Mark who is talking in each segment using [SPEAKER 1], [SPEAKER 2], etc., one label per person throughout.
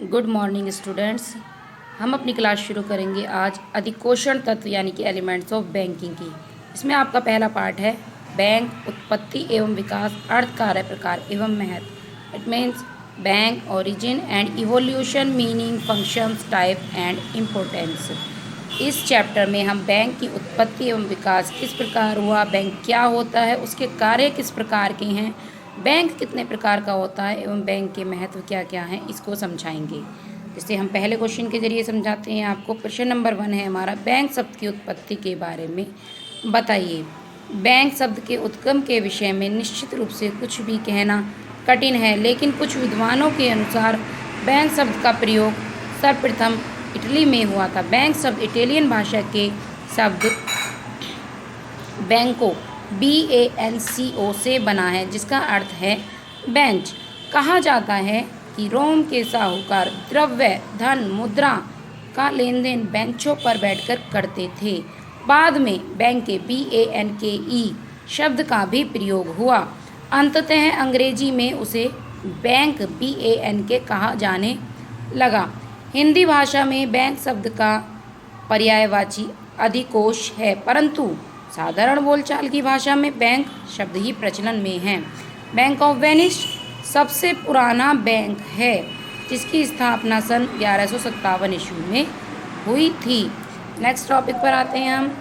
[SPEAKER 1] Good morning students. हम अपनी class शुरू करेंगे आज अधिकोषण तत्व यानी कि एलिमेंट्स ऑफ बैंकिंग की। इसमें आपका पहला पार्ट है बैंक उत्पत्ति एवं विकास, अर्थ, कार्य, प्रकार एवं महत्व। It means bank origin and evolution, meaning, functions, type and importance. इस चैप्टर में हम बैंक की उत्पत्ति एवं विकास किस प्रकार हुआ, बैंक क्या होता है, उसके कार्य किस प्रकार के हैं, बैंक कितने प्रकार का होता है एवं बैंक के महत्व क्या क्या हैं, इसको समझाएंगे। जिससे हम पहले क्वेश्चन के जरिए समझाते हैं आपको। प्रश्न नंबर 1 है हमारा, बैंक शब्द की उत्पत्ति के बारे में बताइए। बैंक शब्द के उद्गम के विषय में निश्चित रूप से कुछ भी कहना कठिन है, लेकिन कुछ विद्वानों के अनुसार बैंक शब्द का प्रयोग सर्वप्रथम इटली में हुआ था। बैंक शब्द इटालियन भाषा के शब्द बैंको BANCO से बना है, जिसका अर्थ है बेंच। कहा जाता है कि रोम के साहूकार द्रव्य, धन, मुद्रा का लेन देन बेंचों पर बैठकर करते थे। बाद में बैंक के BANKE शब्द का भी प्रयोग हुआ। अंततः अंग्रेजी में उसे बैंक BANK कहा जाने लगा। हिंदी भाषा में बैंक शब्द का पर्यायवाची अधिकोष है, परंतु साधारण बोलचाल की भाषा में बैंक शब्द ही प्रचलन में है। बैंक ऑफ वेनिस सबसे पुराना बैंक है, जिसकी स्थापना सन 1157 ईस्वी में हुई थी। नेक्स्ट टॉपिक पर आते हैं हम।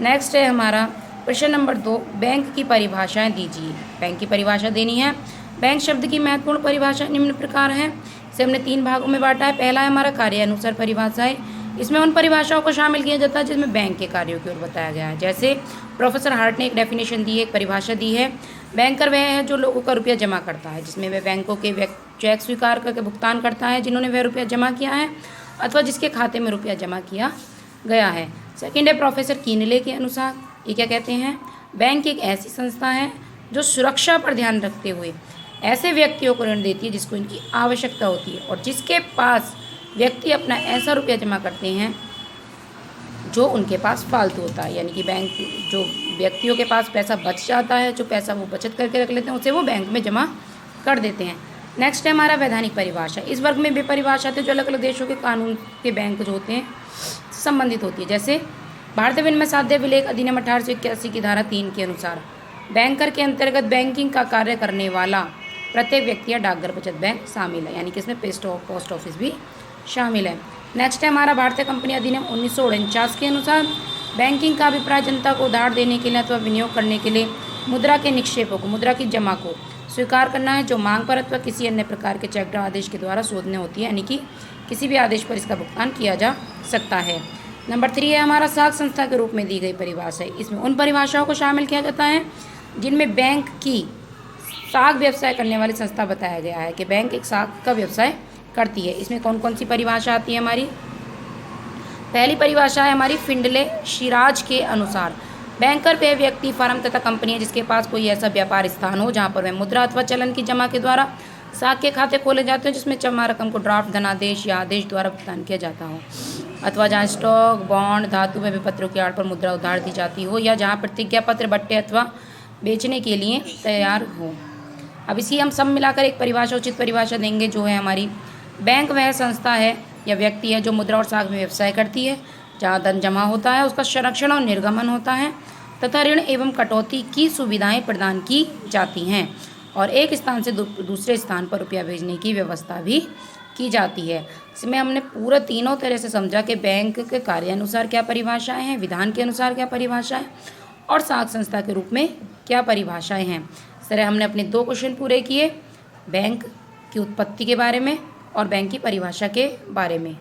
[SPEAKER 1] नेक्स्ट है हमारा प्रश्न नंबर 2, बैंक की परिभाषाएं दीजिए। बैंक की परिभाषा देनी है। बैंक शब्द की महत्वपूर्ण परिभाषा निम्न प्रकार है। इसे हमने 3 भागों में बांटा है। पहला है हमारा कार्यानुसार परिभाषा है। इसमें उन परिभाषाओं को शामिल किया जाता है जिसमें बैंक के कार्यों की ओर बताया गया है। जैसे प्रोफेसर हार्ट ने एक डेफिनेशन दी है, एक परिभाषा दी है। बैंकर वह है जो लोगों का रुपया जमा करता है, जिसमें वह बैंकों के चेक स्वीकार करके भुगतान करता है जिन्होंने वह रुपया जमा किया है अथवा जिसके खाते में रुपया जमा किया गया है। सेकेंड है प्रोफेसर कीनले के अनुसार, ये क्या कहते हैं, बैंक एक ऐसी संस्था है जो सुरक्षा पर ध्यान रखते हुए ऐसे व्यक्तियों को ऋण देती है जिसको इनकी आवश्यकता होती है, और जिसके पास व्यक्ति अपना ऐसा रुपया जमा करते हैं जो उनके पास फालतू होता है। यानी कि बैंक जो व्यक्तियों के पास पैसा बच जाता है, जो पैसा वो बचत करके रख लेते हैं, उसे वो बैंक में जमा कर देते हैं। नेक्स्ट है हमारा वैधानिक परिभाषा। इस वर्ग में वे परिभाषा थे जो अलग अलग देशों के कानून के बैंक जो होते हैं संबंधित होती है। जैसे भारतीय विनिमय साध्य विलेख अधिनियम 1881 की धारा 3 के अनुसार बैंकर के अंतर्गत बैंकिंग का कार्य करने वाला प्रत्येक व्यक्ति या डाकघर बचत बैंक शामिल है, यानी कि इसमें पोस्ट ऑफिस भी शामिल है। नेक्स्ट है हमारा भारतीय कंपनी अधिनियम 1949 के अनुसार बैंकिंग का अभिप्राय जनता को उधार देने के लिए अथवा विनियोग करने के लिए मुद्रा के निक्षेपों को, मुद्रा की जमा को स्वीकार करना है, जो मांग पर अथवा किसी अन्य प्रकार के चेक आदेश के द्वारा शोधने होती है, यानी कि किसी भी आदेश पर इसका भुगतान किया जा सकता है। नंबर 3 है हमारा साख संस्था के रूप में दी गई परिभाषा है। इसमें उन परिभाषाओं को शामिल किया जाता है जिनमें बैंक की साख व्यवसाय करने वाली संस्था बताया गया है कि बैंक एक साख का व्यवसाय करती है। इसमें कौन कौन सी परिभाषा आती है हमारी। पहली परिभाषा है हमारी फिंडले शिराज के अनुसार, बैंकर वह व्यक्ति, फर्म तथा कंपनी है जिसके पास कोई ऐसा व्यापार स्थान हो जहां पर वह मुद्रा अथवा चलन की जमा के द्वारा साख के खाते खोले जाते हैं, जिसमें जमा रकम को ड्राफ्ट, धनादेश या आदेश द्वारा भुगतान किया जाता हो, अथवा जहाँ स्टॉक, बॉन्ड, धातु व विपत्रों की आड़ पर मुद्रा उधार दी जाती हो, या जहाँ प्रतिज्ञा पत्र, बट्टे अथवा बेचने के लिए तैयार हो। अब इसी हम सब मिलाकर एक परिभाषा, उचित परिभाषा देंगे, जो है हमारी बैंक वह संस्था है या व्यक्ति है जो मुद्रा और साख में व्यवसाय करती है, जहाँ धन जमा होता है, उसका संरक्षण और निर्गमन होता है तथा ऋण एवं कटौती की सुविधाएं प्रदान की जाती हैं, और एक स्थान से दूसरे स्थान पर रुपया भेजने की व्यवस्था भी की जाती है। इसमें हमने पूरा तीनों तरह से समझा कि बैंक के कार्यानुसार क्या परिभाषाएं हैं, विधान के अनुसार क्या परिभाषाएं, और साख संस्था के रूप में क्या परिभाषाएं हैं। इस तरह हमने अपने 2 क्वेश्चन पूरे किए, बैंक की उत्पत्ति के बारे में और बैंक की परिभाषा के बारे में।